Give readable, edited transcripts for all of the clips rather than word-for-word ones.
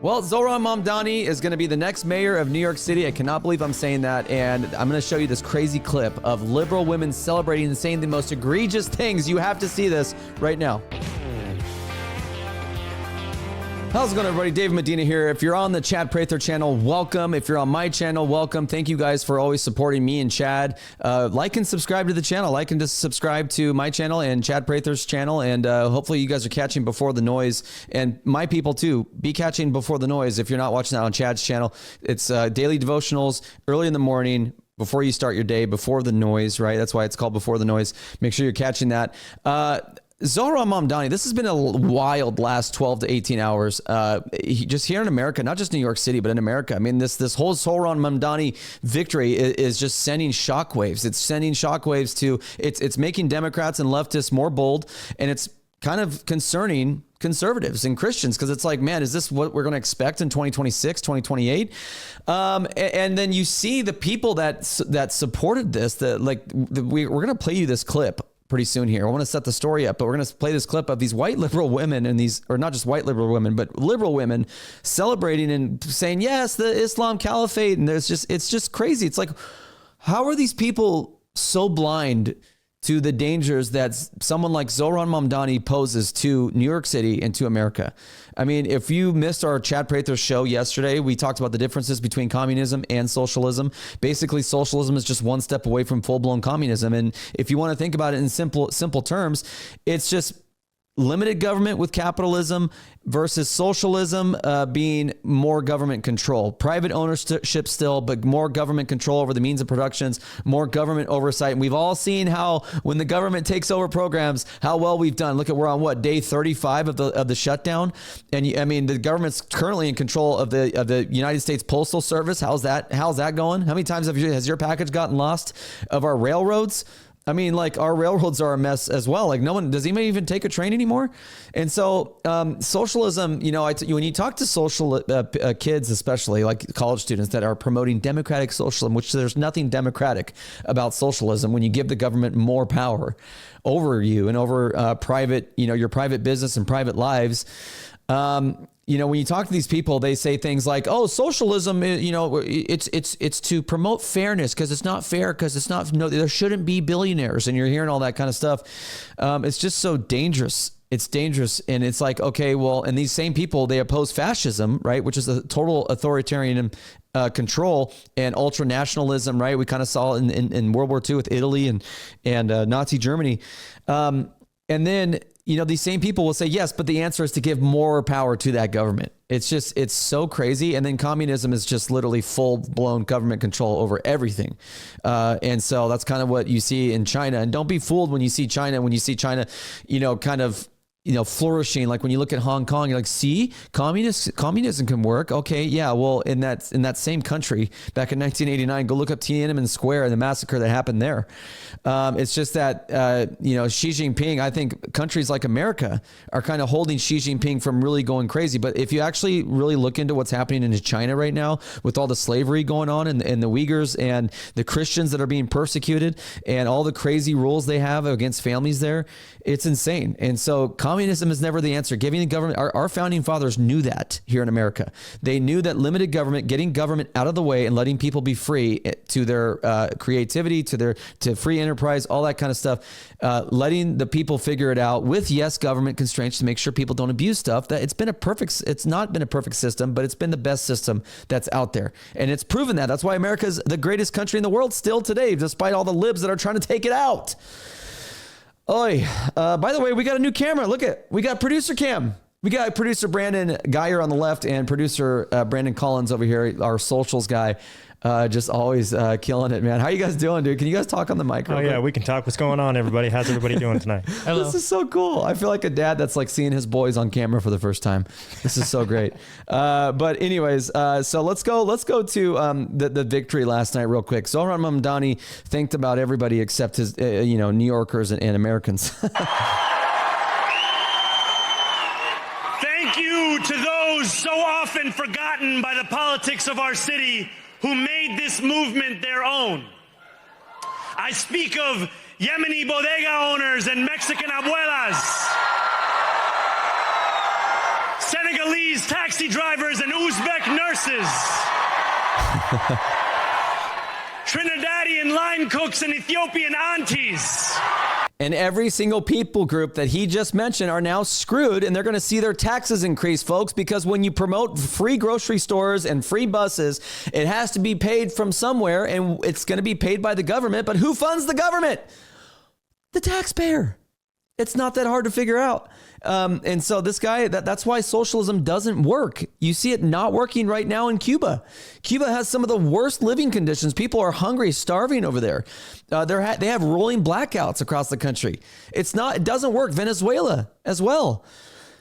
Well, Zohran Mamdani is going to be the next mayor of New York City. I cannot believe I'm saying that. And I'm going to show you this crazy clip of liberal women celebrating and saying the most egregious things. You have to see this right now. How's it going, everybody? Dave Medina here. If you're on the Chad Prather channel, welcome. If you're on my channel, welcome. Thank you guys for always supporting me and Chad. Like and subscribe to the channel. Like and just subscribe to my channel and Chad Prather's channel. And hopefully you guys are catching before the noise. And my people too, be catching before the noise. If you're not watching that on Chad's channel, it's daily devotionals early in the morning, before you start your day, before the noise, right? That's why it's called Before the Noise. Make sure you're catching that. Zohran Mamdani, this has been a wild last 12 to 18 hours. Just here in America, not just New York City, but in America. I mean, this whole Zohran Mamdani victory is just sending shockwaves. It's sending shockwaves to, it's making Democrats and leftists more bold, and it's kind of concerning conservatives and Christians, because it's like, man, is this what we're going to expect in 2026, 2028? And then you see the people that supported this, we're going to play you this clip pretty soon here. I want to set the story up, but we're going to play this clip of these white liberal women and these, or not just white liberal women, but liberal women celebrating and saying, yes, the Islam Caliphate. And it's just crazy. It's like, how are these people so blind to the dangers that someone like Zohran Mamdani poses to New York City and to America? I mean, if you missed our Chad Prather show yesterday, we talked about the differences between communism and socialism. Basically, socialism is just one step away from full-blown communism. And if you want to think about it in simple terms, it's just limited government with capitalism versus socialism being more government control. Private ownership still, but more government control over the means of productions, more government oversight. And we've all seen how when the government takes over programs, how well we've done. Look at, we're on what, day 35 of the shutdown. And I mean, the government's currently in control of the United States Postal Service. How's that going? How many times has your package gotten lost? Of our railroads? I mean, like, our railroads are a mess as well. Like, no one, does anybody even take a train anymore? And so socialism, you know, when you talk to social kids, especially like college students that are promoting democratic socialism, which there's nothing democratic about socialism when you give the government more power over you and over private, you know, your private business and private lives. You know, when you talk to these people, they say things like, "Oh, socialism, you know, it's to promote fairness because it's not fair because it's not, no, there shouldn't be billionaires," and you're hearing all that kind of stuff. It's just so dangerous. It's dangerous, and it's like, okay, well, and these same people, they oppose fascism, right, which is a total authoritarian control, and ultra nationalism, right? We kind of saw in World War II with Italy and Nazi Germany, and then, you know, these same people will say, yes, but the answer is to give more power to that government. It's so crazy. And then communism is just literally full blown government control over everything. And so that's kind of what you see in China. And don't be fooled when you see China, you know, kind of, you know, flourishing. Like when you look at Hong Kong, you're like, see, communism can work. Okay, yeah, well, in that same country back in 1989, go look up Tiananmen Square and the massacre that happened there. It's just that, you know, Xi Jinping, I think countries like America are kind of holding Xi Jinping from really going crazy. But if you actually really look into what's happening in China right now with all the slavery going on and the Uyghurs and the Christians that are being persecuted and all the crazy rules they have against families there, it's insane. And so communism is never the answer. Giving the government, our founding fathers knew that here in America. They knew that limited government, getting government out of the way and letting people be free to their creativity, to free enterprise, all that kind of stuff, letting the people figure it out with, yes, government constraints to make sure people don't abuse stuff. That it's not been a perfect system, but it's been the best system that's out there. And it's proven that. That's why America is the greatest country in the world still today, despite all the libs that are trying to take it out. Oi, by the way, we got a new camera. We got producer cam. We got producer Brandon Geyer on the left and producer Brandon Collins over here, our socials guy. Just always killing it, man. How you guys doing, dude? Can you guys talk on the mic? Oh, yeah, we can talk. What's going on, everybody? How's everybody doing tonight? Hello. This is so cool. I feel like a dad that's like seeing his boys on camera for the first time. This is so great. But anyways, so let's go to the victory last night real quick. Zohran Mamdani thanked about everybody except his, you know, New Yorkers and Americans. Thank you to those so often forgotten by the politics of our city who made this movement their own. I speak of Yemeni bodega owners and Mexican abuelas, Senegalese taxi drivers and nurses, Trinidadian line cooks, and Ethiopian aunties. And every single people group that he just mentioned are now screwed, and they're going to see their taxes increase, folks, because when you promote free grocery stores and free buses, it has to be paid from somewhere, and it's going to be paid by the government. But who funds the government? The taxpayer. It's not that hard to figure out. And so this guy, that's why socialism doesn't work. You see it not working right now in Cuba. Cuba has some of the worst living conditions. People are hungry, starving over there. They have rolling blackouts across the country. It doesn't work. Venezuela as well.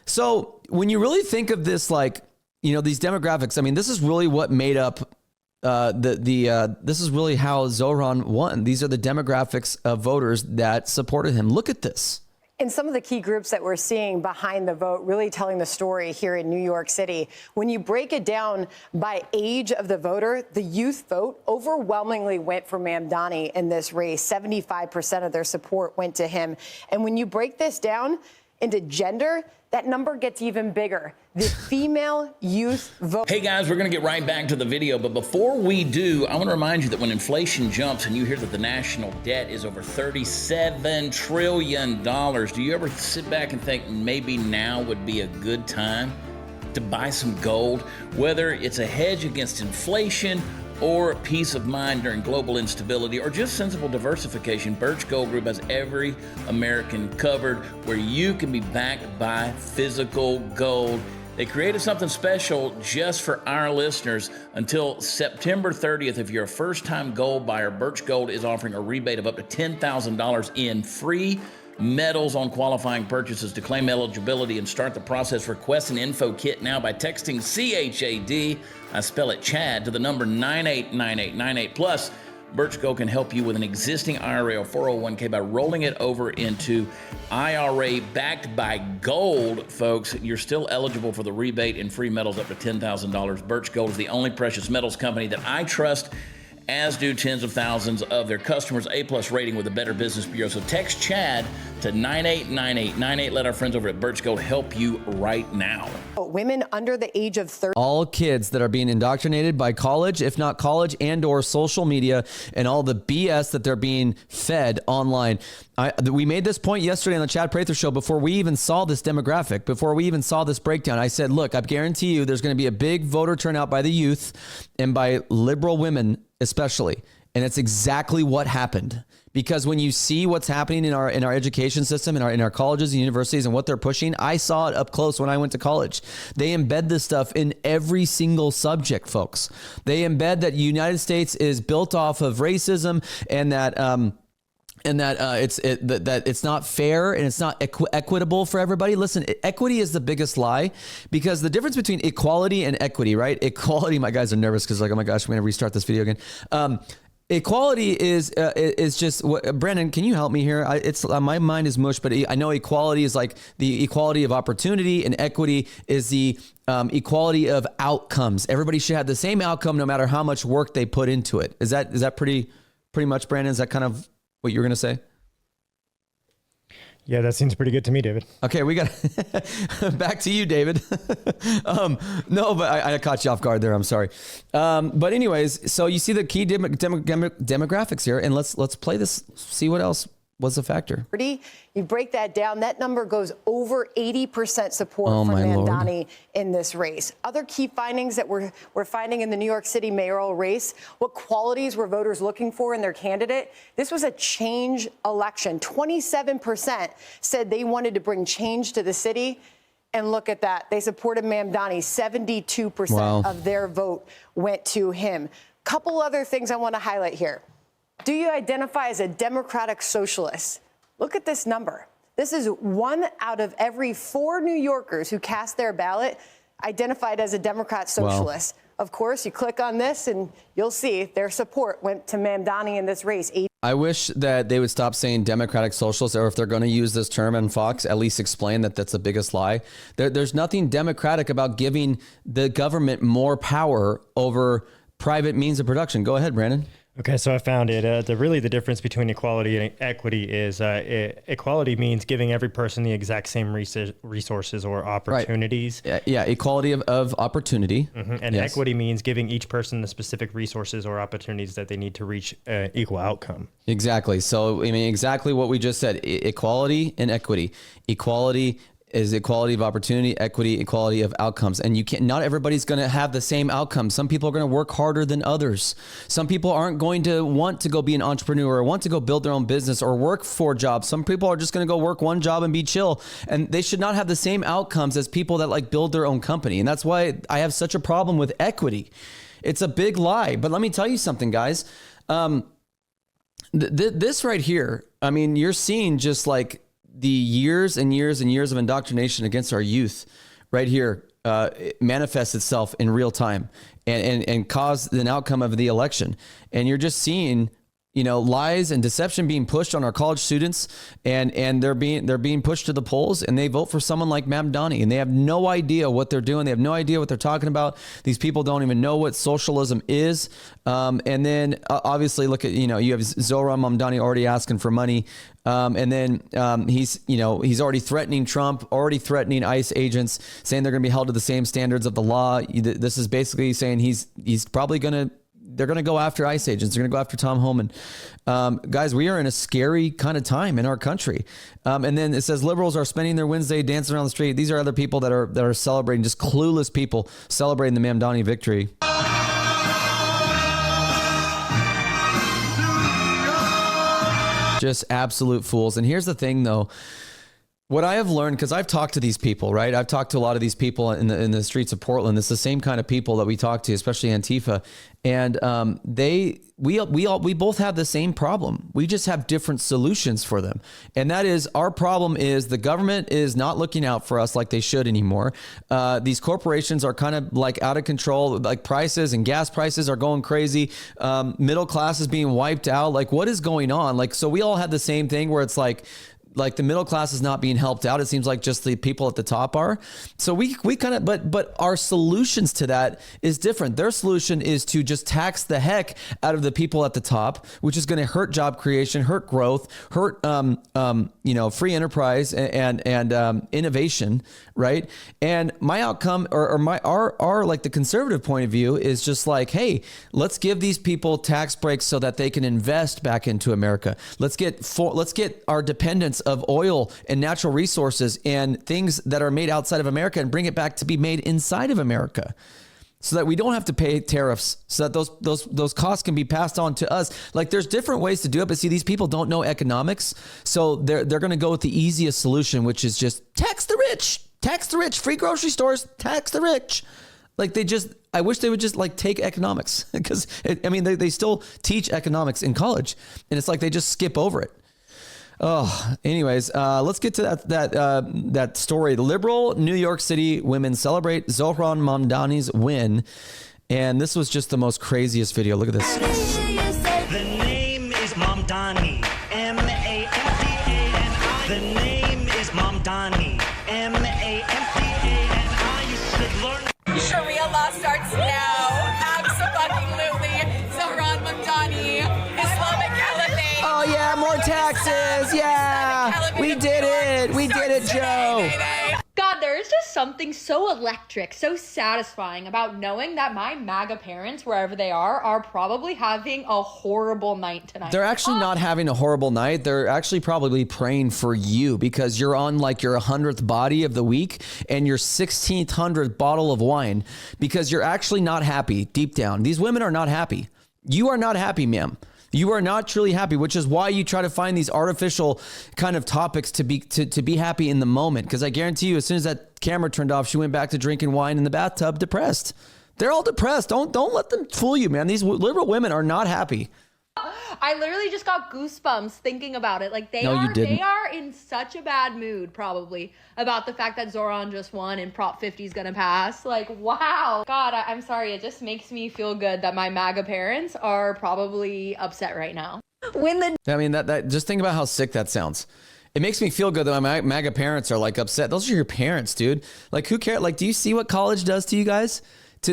So when you really think of this, like, these demographics, I mean, this is really what made up this is really how Zohran won. These are the demographics of voters that supported him. Look at this. And some of the key groups that we're seeing behind the vote really telling the story here in New York City. When you break it down by age of the voter, the youth vote overwhelmingly went for Mamdani in this race. 75% of their support went to him. And when you break this down into gender, that number gets even bigger. The female youth vote. Hey guys, we're going to get right back to the video, but before we do, I want to remind you that when inflation jumps and you hear that the national debt is over $37 trillion, do you ever sit back and think maybe now would be a good time to buy some gold? Whether it's a hedge against inflation or peace of mind during global instability, or just sensible diversification, Birch Gold Group has every American covered, where you can be backed by physical gold. They created something special just for our listeners. Until September 30th, if you're a first-time gold buyer, Birch Gold is offering a rebate of up to $10,000 in free metals on qualifying purchases. To claim eligibility and start the process, request an info kit now by texting CHAD, I spell it Chad, to the number 989898. Plus, Birch Gold can help you with an existing IRA or 401k by rolling it over into IRA backed by gold. Folks, you're still eligible for the rebate and free metals up to $10,000. Birch Gold is the only precious metals company that I trust, as do tens of thousands of their customers. A+ rating with the Better Business Bureau. So text Chad to 989898. Let our friends over at Birch Gold help you right now. Women under the age of 30. All kids that are being indoctrinated by college, if not college and or social media, and all the BS that they're being fed online. We made this point yesterday on the Chad Prather Show before we even saw this demographic, before we even saw this breakdown. I said, look, I guarantee you there's going to be a big voter turnout by the youth and by liberal women especially. And it's exactly what happened. Because when you see what's happening in our education system, in our colleges and universities and what they're pushing, I saw it up close when I went to college. They embed this stuff in every single subject, folks. They embed that the United States is built off of racism and that it's not fair and it's not equitable for everybody. Listen, equity is the biggest lie, because the difference between equality and equity, right? Equality, my guys are nervous because like, oh my gosh, I'm going to restart this video again. Equality is just what, Brandon, can you help me here? My mind is mush, but I know equality is like the equality of opportunity, and equity is the equality of outcomes. Everybody should have the same outcome no matter how much work they put into it. Is that pretty much, Brandon? Is that kind of what you were going to say? Yeah, that seems pretty good to me, David. Okay, we got back to you, David. No, but I caught you off guard there. I'm sorry. But anyways, so you see the key demographics here, and let's play this. See what else was a factor. You break that down, that number goes over 80% support for Mamdani in this race. Other key findings that we're finding in the New York City mayoral race: what qualities were voters looking for in their candidate? This was a change election. 27% said they wanted to bring change to the city. And look at that. They supported Mamdani. 72% of their vote went to him. Couple other things I want to highlight here. Do you identify as a democratic socialist? Look at this number. This is 1 out of every 4 New Yorkers who cast their ballot identified as a Democrat socialist. Of course, you click on this and you'll see their support went to Mamdani in this race. I wish that they would stop saying democratic socialists, or if they're going to use this term on Fox, at least explain that that's the biggest lie. There's nothing democratic about giving the government more power over private means of production. Go ahead, Brandon. Okay, so I found it. Really, the difference between equality and equity is equality means giving every person the exact same resources or opportunities. Right. Yeah, equality of opportunity. Mm-hmm. And yes. Equity means giving each person the specific resources or opportunities that they need to reach equal outcome. Exactly. So, I mean, exactly what we just said, equality and equity. Equality is equality of opportunity, equity, equality of outcomes. And you can't, not everybody's going to have the same outcome. Some people are going to work harder than others. Some people aren't going to want to go be an entrepreneur or want to go build their own business or work for jobs. Some people are just going to go work one job and be chill. And they should not have the same outcomes as people that like build their own company. And that's why I have such a problem with equity. It's a big lie. But let me tell you something, guys. This right here, I mean, you're seeing just like the years and years and years of indoctrination against our youth right here it manifests itself in real time and cause an outcome of the election. And you're just seeing, you know, lies and deception being pushed on our college students, and they're being pushed to the polls, and they vote for someone like Mamdani, and they have no idea what they're doing. They have no idea what they're talking about. These people don't even know what socialism is. And then obviously look at, you know, you have Zohran Mamdani already asking for money. And then he's already threatening Trump, already threatening ICE agents, saying they're going to be held to the same standards of the law. This is basically saying he's probably they're going to go after ICE agents. They're going to go after Tom Homan. Guys, we are in a scary kind of time in our country. And then it says liberals are spending their Wednesday dancing around the street. These are other people that are celebrating, just clueless people celebrating the Mamdani victory. Just absolute fools. And here's the thing, though. What I have learned, because I've talked to these people, right? I've talked to a lot of these people in the streets of Portland. It's the same kind of people that we talk to, especially Antifa. And we both have the same problem. We just have different solutions for them. And that is, our problem is the government is not looking out for us like they should anymore. These corporations are kind of like out of control, like prices and gas prices are going crazy. Middle class is being wiped out. Like, what is going on? Like, so we all have the same thing where it's like the middle class is not being helped out. It seems like just the people at the top are. So we kind of, but our solutions to that is different. Their solution is to just tax the heck out of the people at the top, which is going to hurt job creation, hurt growth, hurt, free enterprise and innovation. Right. And my outcome or our like the conservative point of view is just like, hey, let's give these people tax breaks so that they can invest back into America. Let's get our dependence of oil and natural resources and things that are made outside of America and bring it back to be made inside of America, so that we don't have to pay tariffs, so that those costs can be passed on to us. Like, there's different ways to do it, but see, these people don't know economics, so they're going to go with the easiest solution, which is just tax the rich, free grocery stores, tax the rich. Like, I wish they would just like take economics, because they still teach economics in college, and it's like they just skip over it. Oh, anyways, let's get to that story. The liberal New York City women celebrate Zohran Mamdani's win. And this was just the most craziest video. Look at this. The name is Mamdani. Mamdani. The name is Mamdani. Mamdani. You should learn. Sharia law starts now. Absolutely. Zohran Mamdani. Islamic Caliphate. Oh, yeah, more taxes. Yeah, we did it. We did it, Joe. God, there is just something so electric, so satisfying about knowing that my MAGA parents, wherever they are probably having a horrible night tonight. They're actually not having a horrible night. They're actually probably praying for you, because you're on like your 100th body of the week and your 1600th bottle of wine, because you're actually not happy deep down. These women are not happy. You are not happy, ma'am. You are not truly happy, which is why you try to find these artificial kind of topics to be happy in the moment. Because I guarantee you, as soon as that camera turned off, she went back to drinking wine in the bathtub, depressed. They're all depressed. Don't let them fool you, man. These liberal women are not happy. I literally just got goosebumps thinking about it. Like, they are in such a bad mood, probably, about the fact that Zohran just won and Prop 50 is gonna pass. Like, wow. God, I'm sorry. It just makes me feel good that my MAGA parents are probably upset right now. That just think about how sick that sounds. It makes me feel good that my MAGA parents are like upset. Those are your parents, dude. Like, who cares? Like, do you see what college does to you guys?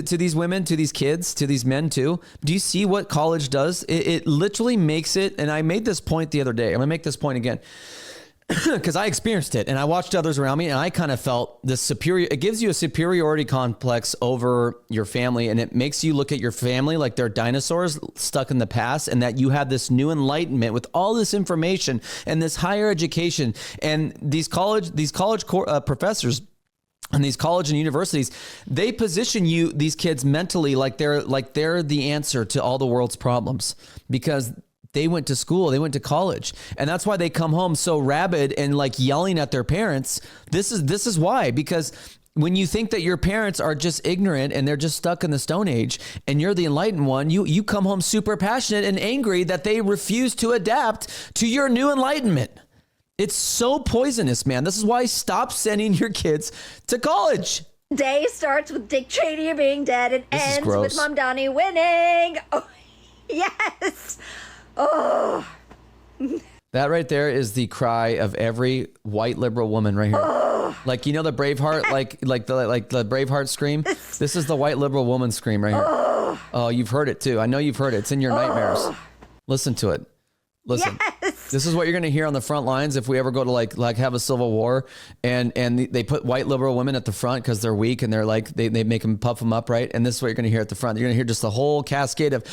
to these women, to these kids, to these men too? Do you see what college does? It literally makes it, and I made this point the other day. I'm gonna make this point again. Because I experienced it and I watched others around me and I kind of felt this it gives you a superiority complex over your family, and it makes you look at your family like they're dinosaurs stuck in the past, and that you have this new enlightenment with all this information and this higher education and these college professors and these college and universities, they position these kids mentally like they're the answer to all the world's problems, because they went to school, they went to college, and that's why they come home so rabid and like yelling at their parents. This is why, because when you think that your parents are just ignorant and they're just stuck in the Stone Age and you're the enlightened one, you come home super passionate and angry that they refuse to adapt to your new enlightenment. It's so poisonous, man. This is why stop sending your kids to college. Day starts with Dick Cheney being dead and ends with Mamdani winning. Oh, yes. Oh. That right there is the cry of every white liberal woman right here. Oh. Like, you know, the Braveheart, like the Braveheart scream. This is the white liberal woman scream right here. Oh, you've heard it too. I know you've heard it. It's in your nightmares. Listen to it. Listen. Yes. This is what you're going to hear on the front lines if we ever go to like have a civil war, and they put white liberal women at the front because they're weak and they're like they make them puff them up, right? And this is what you're going to hear at the front. You're going to hear just the whole cascade of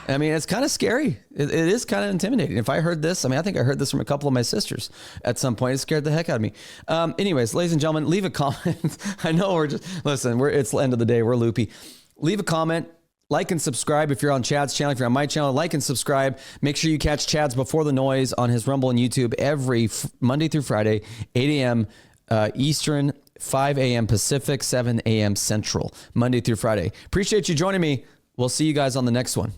I mean, it's kind of scary. It is kind of intimidating. If I heard this, I think I heard this from a couple of my sisters at some point. It scared the heck out of me. Anyways, ladies and gentlemen, leave a comment. I know it's the end of the day. We're loopy. Leave a comment. Like and subscribe if you're on Chad's channel. If you're on my channel, like and subscribe. Make sure you catch Chad's Before the Noise on his Rumble and YouTube every Monday through Friday, 8 a.m. Eastern, 5 a.m. Pacific, 7 a.m. Central, Monday through Friday. Appreciate you joining me. We'll see you guys on the next one.